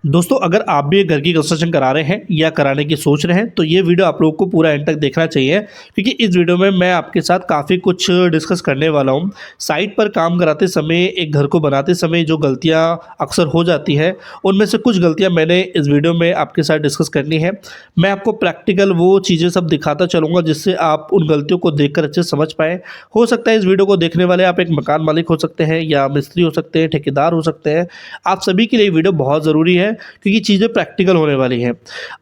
दोस्तों, अगर आप भी एक घर की कंस्ट्रक्शन करा रहे हैं या कराने की सोच रहे हैं तो ये वीडियो आप लोगों को पूरा एंड तक देखना चाहिए, क्योंकि इस वीडियो में मैं आपके साथ काफ़ी कुछ डिस्कस करने वाला हूँ। साइट पर काम कराते समय, एक घर को बनाते समय जो गलतियाँ अक्सर हो जाती है, उनमें से कुछ गलतियाँ मैंने इस वीडियो में आपके साथ डिस्कस करनी है। मैं आपको प्रैक्टिकल वो चीज़ें सब दिखाता चलूँगा जिससे आप उन गलतियों को देखकर अच्छे से समझ पाएँ। हो सकता है इस वीडियो को देखने वाले आप एक मकान मालिक हो सकते हैं या मिस्त्री हो सकते हैं, ठेकेदार हो सकते हैं। आप सभी के लिए ये वीडियो बहुत ज़रूरी है, क्योंकि चीज़ें प्रैक्टिकल होने वाली हैं।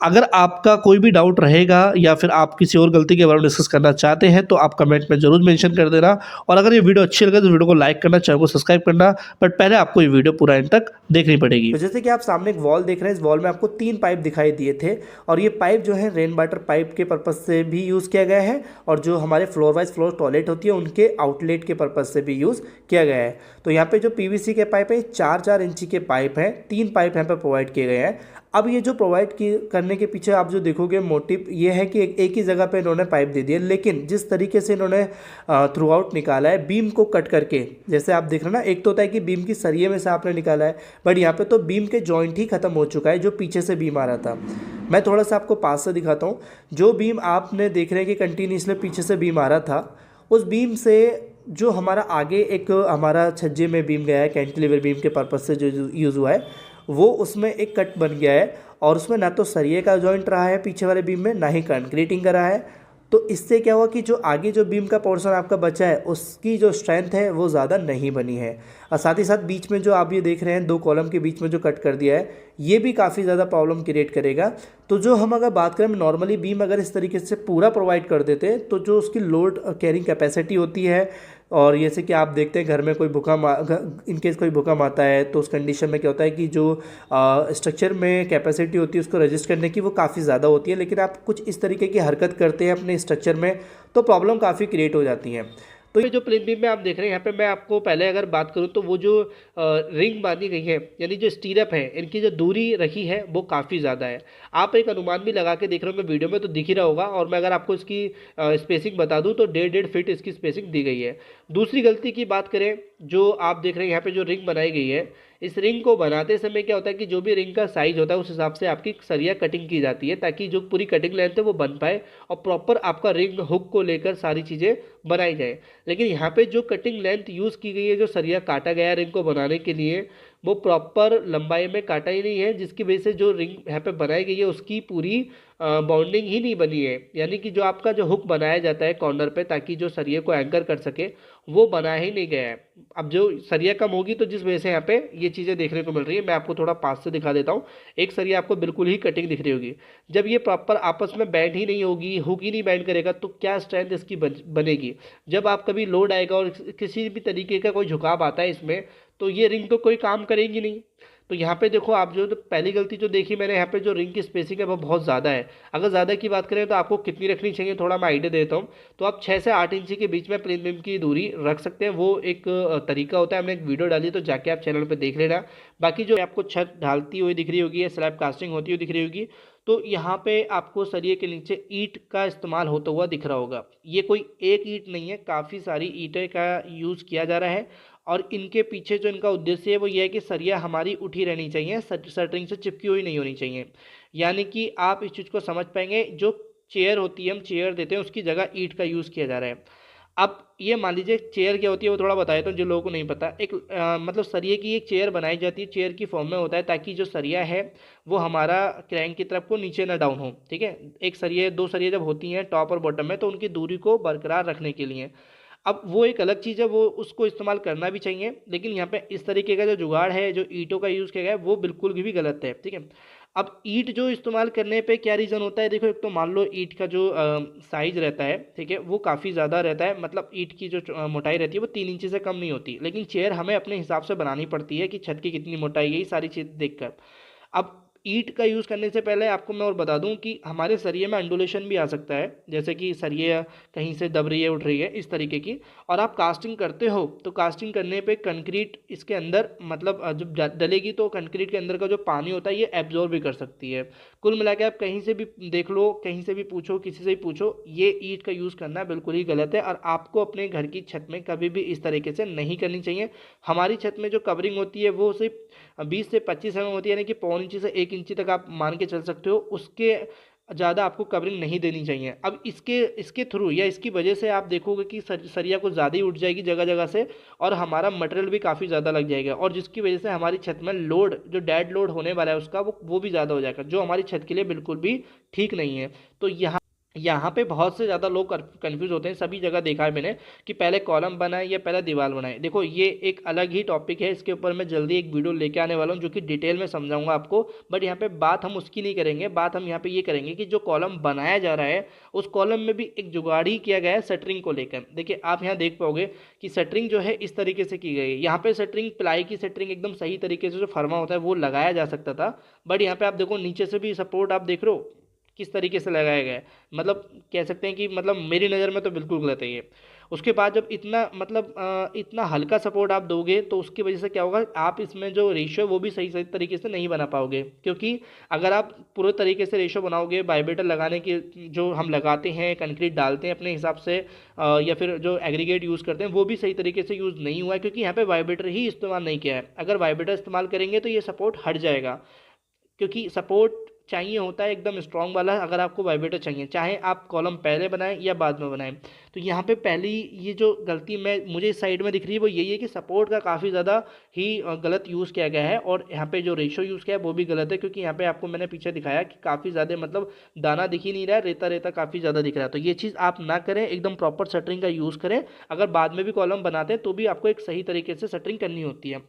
अगर आपका कोई भी डाउट रहेगा या फिर आप किसी और गलती के बारे में डिस्कस करना चाहते हैं तो आप कमेंट में ज़रूर मेंशन कर देना। और अगर ये वीडियो अच्छी लगे तो वीडियो को लाइक करना, चैनल को सब्सक्राइब करना, बट पहले आपको ये वीडियो पूरा एंड तक देखनी पड़ेगी। तो जैसे कि आप सामने एक वॉल देख रहे हैं, इस वॉल में आपको 3 पाइप दिखाई दिए थे और ये पाइप जो है रेन वाटर पाइप के पर्पज़ से भी यूज़ किया गया है और जो हमारे फ्लोर वाइज फ्लोर टॉयलेट होती है उनके आउटलेट के पर्पज़ से भी यूज़ किया गया है। तो यहाँ पे जो पीवीसी के पाइप है 4-4 इंची के पाइप हैं, 3 पाइप यहाँ पे प्रोवाइड किए गए हैं। अब ये जो प्रोवाइड करने के पीछे आप जो देखोगे मोटिव ये है कि एक ही जगह पे इन्होंने पाइप दे दिया, लेकिन जिस तरीके से इन्होंने थ्रू आउट निकाला है बीम को कट करके, जैसे आप देख रहे हैं ना, एक तो होता है कि बीम की सरिये में से आपने निकाला है, बट यहाँ पे तो बीम के जॉइंट ही खत्म हो चुका है जो पीछे से बीम आ रहा था। मैं थोड़ा सा आपको पास से दिखाता हूँ। जो बीम आपने देख रहे हैं कि कंटिन्यूसली पीछे से बीम आ रहा था, उस बीम से जो हमारा आगे एक हमारा छज्जे में बीम गया है, कैंटिलीवर बीम के पर्पज़ से जो यूज़ हुआ है, वो उसमें एक कट बन गया है और उसमें ना तो सरिये का जॉइंट रहा है पीछे वाले बीम में, ना ही कंक्रीटिंग का रहा है। तो इससे क्या हुआ कि जो आगे जो बीम का पोर्शन आपका बचा है उसकी जो स्ट्रेंथ है वो ज़्यादा नहीं बनी है। और साथ ही साथ बीच में जो आप ये देख रहे हैं 2 कॉलम के बीच में जो कट कर दिया है, ये भी काफ़ी ज़्यादा प्रॉब्लम क्रिएट करेगा। तो जो हम अगर बात करें नॉर्मली बीम अगर इस तरीके से पूरा प्रोवाइड कर देते तो जो उसकी लोड कैरिंग कैपेसिटी होती है, और जैसे कि आप देखते हैं घर में कोई भूकंप, इनकेस कोई भूकंप आता है तो उस कंडीशन में क्या होता है कि जो स्ट्रक्चर में कैपेसिटी होती है उसको रजिस्ट करने की वो काफ़ी ज़्यादा होती है, लेकिन आप कुछ इस तरीके की हरकत करते हैं अपने स्ट्रक्चर में तो प्रॉब्लम काफ़ी क्रिएट हो जाती है। तो ये जो प्लेन बीम में आप देख रहे हैं यहाँ पे, मैं आपको पहले अगर बात करूँ तो वो जो रिंग बांधी गई है, यानी जो स्टीरअप है, इनकी जो दूरी रखी है वो काफ़ी ज़्यादा है। आप एक अनुमान भी लगा के देख रहे होंगे वीडियो में तो दिख ही रहा होगा, और मैं अगर आपको इसकी स्पेसिंग बता दूं तो 1.5 फीट इसकी स्पेसिंग दी गई है। दूसरी गलती की बात करें, जो आप देख रहे हैं यहाँ पे जो रिंग बनाई गई है, इस रिंग को बनाते समय क्या होता है कि जो भी रिंग का साइज होता है उस हिसाब से आपकी सरिया कटिंग की जाती है, ताकि जो पूरी कटिंग लेंथ है वो बन पाए और प्रॉपर आपका रिंग हुक को लेकर सारी चीज़ें बनाई जाए। लेकिन यहाँ पे जो कटिंग लेंथ यूज़ की गई है, जो सरिया काटा गया है रिंग को बनाने के लिए, वो प्रॉपर लंबाई में काटा ही नहीं है, जिसकी वजह से जो रिंग यहाँ पे बनाई गई है उसकी पूरी बाउंडिंग ही नहीं बनी है। यानी कि जो आपका जो हुक बनाया जाता है कॉर्नर पे ताकि जो सरिये को एंकर कर सके, वो बना ही नहीं गया है। अब जो सरिया कम होगी तो जिस वजह से यहाँ पे ये चीज़ें देखने को मिल रही है, मैं आपको थोड़ा पास से दिखा देता हूँ। एक सरिया आपको बिल्कुल ही कटिंग दिख रही होगी। जब ये प्रॉपर आपस में बैंड ही नहीं होगी, हुक ही नहीं बैंड करेगा, तो क्या स्ट्रेंथ इसकी बनेगी। जब आप कभी लोड आएगा और किसी भी तरीके का कोई झुकाव आता है इसमें, तो ये रिंग तो कोई काम करेगी नहीं। तो यहाँ पे देखो आप, जो तो पहली गलती जो देखी मैंने यहाँ पे, जो रिंग की स्पेसिंग है वो बहुत ज़्यादा है। अगर ज़्यादा की बात करें तो आपको कितनी रखनी चाहिए, थोड़ा मैं आइडिया देता हूँ। तो आप 6 से 8 इंची के बीच में प्लेन बीम की दूरी रख सकते हैं। वो एक तरीका होता है, हमने एक वीडियो डाली तो जाके आप चैनल पर देख लेना। बाकी जो आपको छत ढालती हुई दिख रही होगी या स्लैब कास्टिंग होती हुई दिख रही होगी, तो यहाँ पे आपको सरिये के नीचे ईंट का इस्तेमाल होता हुआ दिख रहा होगा। ये कोई एक ईंट नहीं है, काफ़ी सारी ईंटें का यूज़ किया जा रहा है। और इनके पीछे जो इनका उद्देश्य है वो ये है कि सरिया हमारी उठी रहनी चाहिए, शटरिंग से चिपकी हुई नहीं होनी चाहिए। यानी कि आप इस चीज़ को समझ पाएंगे, जो चेयर होती है, हम चेयर देते हैं, उसकी जगह ईंट का यूज़ किया जा रहा है। अब ये मान लीजिए चेयर क्या होती है वो थोड़ा बताया तो जो लोगों को नहीं पता। एक मतलब सरिये की एक चेयर बनाई जाती है, चेयर की फॉर्म में होता है, ताकि जो सरिया है वो हमारा क्रैंक की तरफ को नीचे ना डाउन हो। ठीक है, एक सरिये, 2 सरिये जब होती हैं टॉप और बॉटम में, तो उनकी दूरी को बरकरार रखने के लिए। अब वो एक अलग चीज़ है, वो उसको इस्तेमाल करना भी चाहिए, लेकिन यहाँ पे इस तरीके का जो जुगाड़ है, जो ईंटों का यूज़ किया गया है, वो बिल्कुल भी गलत है। ठीक है, अब ईंट जो इस्तेमाल करने पे क्या रीज़न होता है, देखो एक तो मान लो ईंट का जो साइज़ रहता है, ठीक है, वो काफ़ी ज़्यादा रहता है। मतलब ईंट की जो मोटाई रहती है वो 3 इंची से कम नहीं होती, लेकिन चेयर हमें अपने हिसाब से बनानी पड़ती है कि छत की कितनी मोटाई है, यही सारी चीज़ देखकर। अब ईंट का यूज़ करने से पहले आपको मैं और बता दूं कि हमारे सरिये में अंडुलेशन भी आ सकता है, जैसे कि सरिये कहीं से दब रही है, उठ रही है, इस तरीके की। और आप कास्टिंग करते हो तो कास्टिंग करने पे कंक्रीट इसके अंदर, मतलब जब डलेगी तो कंक्रीट के अंदर का जो पानी होता है ये एब्जॉर्ब भी कर सकती है। कुल मिला के आप कहीं से भी देख लो, कहीं से भी पूछो, किसी से भी पूछो, ये ईंट का यूज़ करना बिल्कुल ही गलत है और आपको अपने घर की छत में कभी भी इस तरीके से नहीं करनी चाहिए। हमारी छत में जो कवरिंग होती है वो सिर्फ 20 से 25 mm होती है, यानी कि पौन इंची से 1 इंची तक आप मान के चल सकते हो, उसके ज़्यादा आपको कवरिंग नहीं देनी चाहिए। अब इसके थ्रू या इसकी वजह से आप देखोगे कि सरिया कुछ ज़्यादा ही उठ जाएगी जगह जगह से, और हमारा मटेरियल भी काफ़ी ज़्यादा लग जाएगा, और जिसकी वजह से हमारी छत में लोड, जो डेड लोड होने वाला है उसका, वो भी ज़्यादा हो जाएगा, जो हमारी छत के लिए बिल्कुल भी ठीक नहीं है। तो यहाँ पे बहुत से ज़्यादा लोग कंफ्यूज होते हैं, सभी जगह देखा है मैंने कि पहले कॉलम बनाए या पहले दीवार बनाए। देखो ये एक अलग ही टॉपिक है, इसके ऊपर मैं जल्दी एक वीडियो लेके आने वाला हूँ जो कि डिटेल में समझाऊंगा आपको, बट यहाँ पे बात हम उसकी नहीं करेंगे। बात हम यहाँ पे ये करेंगे कि जो कॉलम बनाया जा रहा है उस कॉलम में भी एक जुगाड़ ही किया गया है शटरिंग को लेकर। देखिए आप यहाँ देख पाओगे कि शटरिंग जो है इस तरीके से की गई है। यहाँ पे शटरिंग, प्लाई की शटरिंग एकदम सही तरीके से जो फर्मा होता है वो लगाया जा सकता था, बट यहाँ पे आप देखो नीचे से भी सपोर्ट आप देख रहे हो किस तरीके से लगाया गया है। मतलब कह सकते हैं कि मतलब मेरी नज़र में तो बिल्कुल गलत है ये। उसके बाद जब इतना इतना हल्का सपोर्ट आप दोगे तो उसकी वजह से क्या होगा, आप इसमें जो रेशियो है वो भी सही सही तरीके से नहीं बना पाओगे, क्योंकि अगर आप पूरे तरीके से रेशियो बनाओगे, वाइब्रेटर लगाने की जो हम लगाते हैं, कंक्रीट डालते हैं अपने हिसाब से, या फिर जो एग्रीगेट यूज़ करते हैं वो भी सही तरीके से यूज़ नहीं हुआ है, क्योंकि यहाँ पे वाइब्रेटर ही इस्तेमाल नहीं किया है। अगर वाइब्रेटर इस्तेमाल करेंगे तो ये सपोर्ट हट जाएगा, क्योंकि सपोर्ट चाहिए होता है एकदम स्ट्रॉन्ग वाला अगर आपको वाइब्रेटर चाहिए, चाहे आप कॉलम पहले बनाएं या बाद में बनाएं। तो यहाँ पे पहली ये जो गलती मुझे इस साइड में दिख रही है वो यही है कि सपोर्ट का काफ़ी ज़्यादा ही गलत यूज़ किया गया है, और यहाँ पे जो रेशो यूज़ किया है वो भी गलत है, क्योंकि यहाँ पे आपको मैंने पीछे दिखाया कि काफ़ी ज़्यादा मतलब दाना दिख ही नहीं रहा है, रेता रेता काफ़ी ज़्यादा दिख रहा है। तो ये चीज़ आप ना करें, एकदम प्रॉपर शटरिंग का यूज़ करें। अगर बाद में भी कॉलम बनाते हैं तो भी आपको एक सही तरीके से शटरिंग करनी होती है।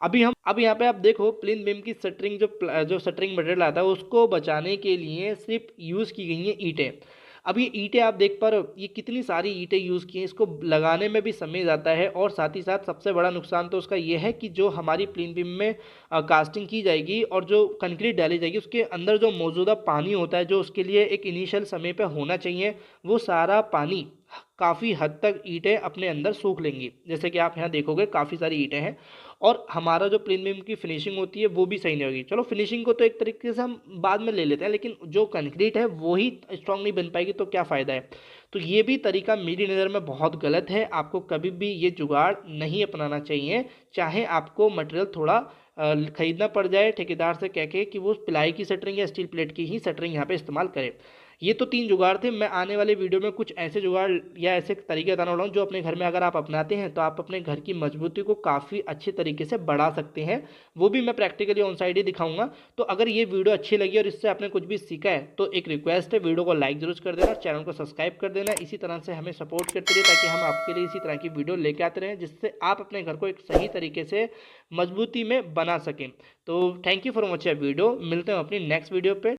अब यहाँ पे आप देखो प्लेन बीम की शटरिंग, जो शटरिंग मटेरियल आता है उसको बचाने के लिए सिर्फ यूज़ की गई हैं ईंटें। अब ये ईंटें आप देख पा रहे हो, ये कितनी सारी ईंटें यूज़ की हैं, इसको लगाने में भी समय जाता है, और साथ ही साथ सबसे बड़ा नुकसान तो उसका ये है कि जो हमारी प्लेन बीम में कास्टिंग की जाएगी और जो कंक्रीट डाली जाएगी उसके अंदर जो मौजूदा पानी होता है, जो उसके लिए एक इनिशियल समय पे होना चाहिए, वो सारा पानी काफ़ी हद तक ईंटें अपने अंदर सोख लेंगी। जैसे कि आप यहाँ देखोगे काफ़ी सारी ईंटें हैं, और हमारा जो प्लेन बीम की फिनिशिंग होती है वो भी सही नहीं होगी। चलो फिनिशिंग को तो एक तरीके से हम बाद में ले लेते हैं, लेकिन जो कंक्रीट है वो ही स्ट्रांग नहीं बन पाएगी तो क्या फ़ायदा है। तो ये भी तरीका मेरी नज़र में बहुत गलत है, आपको कभी भी ये जुगाड़ नहीं अपनाना चाहिए। चाहे आपको मटेरियल थोड़ा खरीदना पड़ जाए ठेकेदार से कह के कि वो प्लाई की शटरिंग या स्टील प्लेट की ही शटरिंग यहाँ पे इस्तेमाल करे। ये तो 3 जुगाड़ थे। मैं आने वाले वीडियो में कुछ ऐसे जुगाड़ या ऐसे तरीके बताने वाला हूँ जो अपने घर में अगर आप अपनाते हैं तो आप अपने घर की मजबूती को काफ़ी अच्छे तरीके से बढ़ा सकते हैं। वो भी मैं प्रैक्टिकली ऑन साइड ही दिखाऊंगा। तो अगर ये वीडियो अच्छी लगी और इससे आपने कुछ भी सीखा है तो एक रिक्वेस्ट है, वीडियो को लाइक जरूर कर देना, चैनल को सब्सक्राइब कर देना। इसी तरह से हमें सपोर्ट करते रहिए ताकि हम आपके लिए इसी तरह की वीडियो लेके आते रहें, जिससे आप अपने घर को एक सही तरीके से मजबूती में बना सकें। तो thank you for watching video, मिलते हैं अपनी नेक्स्ट वीडियो पे।